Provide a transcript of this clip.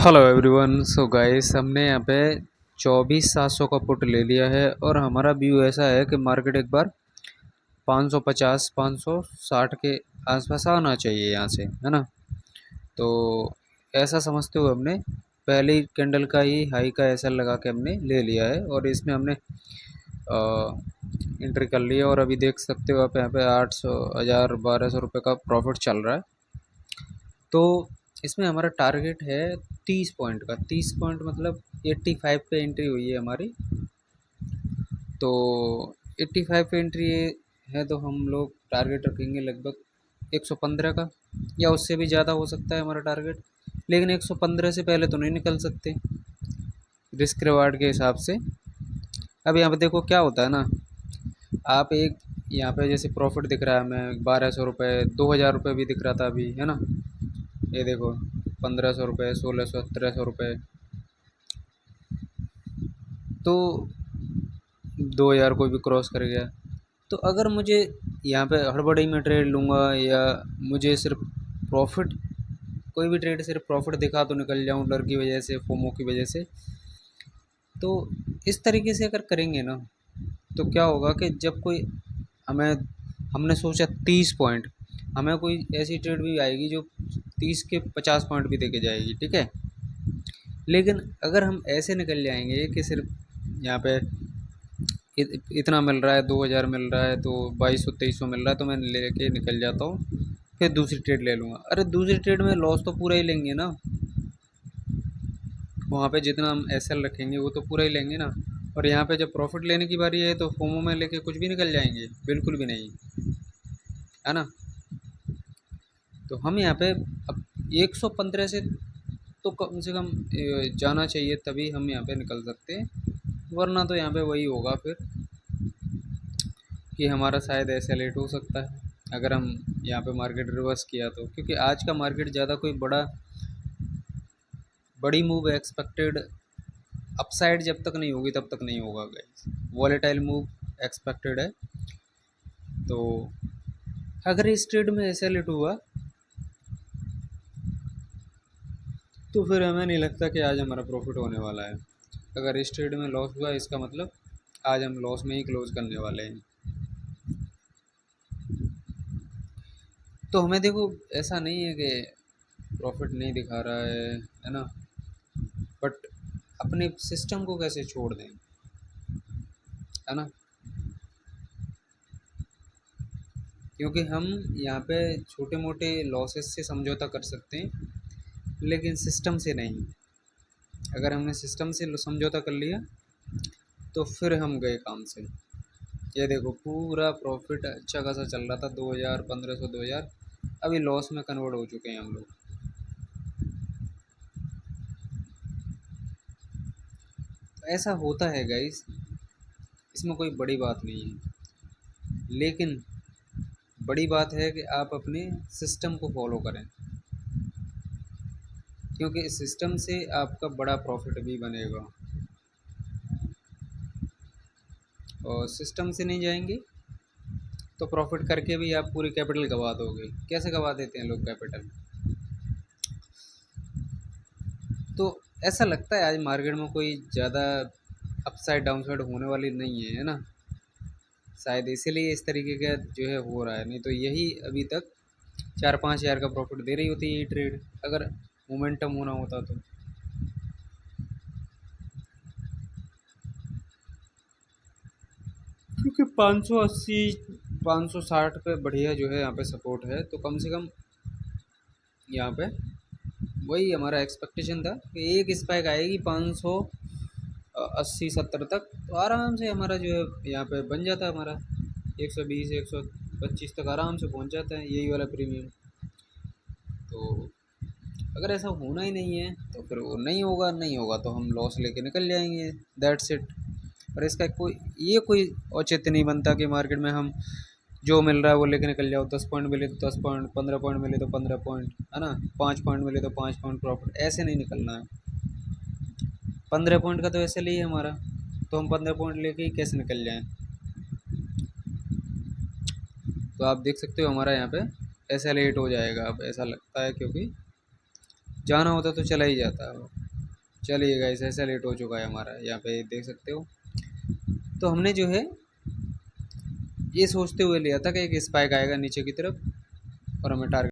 Hello everyone. So guys, हमने यहाँ पे 24,700 का पुट ले लिया है और हमारा व्यू ऐसा है कि मार्केट एक बार 550 560 के आसपास आना चाहिए यहाँ से, है ना। तो ऐसा समझते हुए हमने पहली कैंडल का ही हाई का ऐसा लगा के हमने ले लिया है और इसमें हमने एंट्री कर लिया और अभी देख सकते हो आप यहाँ पे 800 1000 1200 रुपये का प्रॉफिट चल रहा है। तो इसमें हमारा टारगेट है 30 पॉइंट का। 30 पॉइंट मतलब 85 पे एंट्री हुई है हमारी। तो 85 पे एंट्री है तो हम लोग टारगेट रखेंगे लगभग 115 का, या उससे भी ज़्यादा हो सकता है हमारा टारगेट। लेकिन 115 से पहले तो नहीं निकल सकते रिस्क रिवार्ड के हिसाब से। अब यहाँ पे देखो क्या होता है ना, आप एक यहाँ पे जैसे प्रॉफिट दिख रहा है हमें 1200 रुपये, 2000 रुपये भी दिख रहा था अभी, है ना। ये देखो 1500 रुपये, 1600, 1700 रुपये, तो 2000 कोई भी क्रॉस कर गया। तो अगर मुझे यहाँ पे हड़बड़ी में ट्रेड लूँगा या मुझे सिर्फ प्रॉफिट, कोई भी ट्रेड सिर्फ प्रॉफिट दिखा तो निकल जाऊँ डर की वजह से, फोमो की वजह से, तो इस तरीके से अगर करेंगे ना तो क्या होगा कि जब कोई हमें, हमने सोचा 30 पॉइंट, हमें कोई ऐसी ट्रेड भी आएगी जो 30 के 50 पॉइंट भी देके जाएगी, ठीक है। लेकिन अगर हम ऐसे निकल जाएंगे कि सिर्फ यहाँ पे इतना मिल रहा है, 2000 मिल रहा है, तो 2200 2300 मिल रहा है तो मैं लेके निकल जाता हूँ, फिर दूसरी ट्रेड ले लूँगा। अरे दूसरी ट्रेड में लॉस तो पूरा ही लेंगे ना, वहाँ पे जितना हम एसएल रखेंगे वो तो पूरा ही लेंगे ना। और यहाँ पे जब प्रॉफिट लेने की बारी है तो फोमो में लेके कुछ भी निकल जाएंगे, बिल्कुल भी नहीं, है ना। तो हम यहाँ पे अब 115 से तो कम से कम जाना चाहिए, तभी हम यहाँ पे निकल सकते हैं। वरना तो यहाँ पे वही होगा फिर कि हमारा शायद ऐसे लेट हो सकता है अगर हम यहाँ पे मार्केट रिवर्स किया तो, क्योंकि आज का मार्केट ज़्यादा कोई बड़ी मूव एक्सपेक्टेड अपसाइड जब तक नहीं होगी तब तक नहीं होगा गाइस। वॉलेटाइल मूव एक्सपेक्टेड है। तो अगर इस ट्रेड में ऐसा लेट हुआ तो फिर हमें नहीं लगता कि आज हमारा प्रॉफिट होने वाला है। अगर इस ट्रेड में लॉस हुआ इसका मतलब आज हम लॉस में ही क्लोज करने वाले हैं। तो हमें देखो ऐसा नहीं है कि प्रॉफिट नहीं दिखा रहा है ना, बट अपने सिस्टम को कैसे छोड़ दें, है ना। क्योंकि हम यहाँ पे छोटे मोटे लॉसेस से समझौता कर सकते हैं लेकिन सिस्टम से नहीं। अगर हमने सिस्टम से समझौता कर लिया तो फिर हम गए काम से। ये देखो पूरा प्रॉफिट अच्छा खासा चल रहा था, 2000 1500 2000, अभी लॉस में कन्वर्ट हो चुके हैं हम लोग। ऐसा होता है गाइस, इसमें कोई बड़ी बात नहीं है, लेकिन बड़ी बात है कि आप अपने सिस्टम को फॉलो करें, क्योंकि इस सिस्टम से आपका बड़ा प्रॉफिट भी बनेगा। और सिस्टम से नहीं जाएंगे तो प्रॉफिट करके भी आप पूरी कैपिटल गवा दोगे। कैसे गवा देते हैं लोग कैपिटल। तो ऐसा लगता है आज मार्केट में कोई ज़्यादा अपसाइड डाउनसाइड होने वाली नहीं है, है ना। शायद इसीलिए इस तरीके का जो है हो रहा है, नहीं तो यही अभी तक 4-5 हज़ार का प्रॉफिट दे रही होती है ये ट्रेड, अगर मोमेंटम होना होता तो। क्योंकि 580 560 पे बढ़िया जो है यहाँ पे सपोर्ट है, तो कम से कम यहाँ पे वही हमारा एक्सपेक्टेशन था कि एक स्पाइक आएगी 580-70 तक, तो आराम से हमारा जो है यहाँ पे बन जाता है हमारा 120 125 तक आराम से पहुँच जाता है यही वाला प्रीमियम। तो अगर ऐसा होना ही नहीं है तो फिर वो नहीं होगा, नहीं होगा तो हम लॉस लेके निकल जाएंगे, दैट्स इट। और इसका कोई औचित्य नहीं बनता कि मार्केट में हम जो मिल रहा है वो लेके निकल जाओ। 10 पॉइंट मिले तो 10 पॉइंट, 15 पॉइंट मिले तो 15 पॉइंट, है ना। 5 पॉइंट मिले तो 5 पॉइंट प्रॉफिट, ऐसे नहीं निकलना है। 15 पॉइंट का तो ऐसे लिए हमारा, तो हम 15 पॉइंट लेके ही कैसे निकल जाएं। तो आप देख सकते हो हमारा यहाँ पे ऐसा लेट हो जाएगा अब, ऐसा लगता है, क्योंकि जाना होता तो चला ही जाता वो। चलिए गाइस, ऐसा लेट हो चुका है हमारा, यहाँ पे देख सकते हो। तो हमने जो है ये सोचते हुए लिया था कि एक स्पाइक आएगा नीचे की तरफ और हमें टारगेट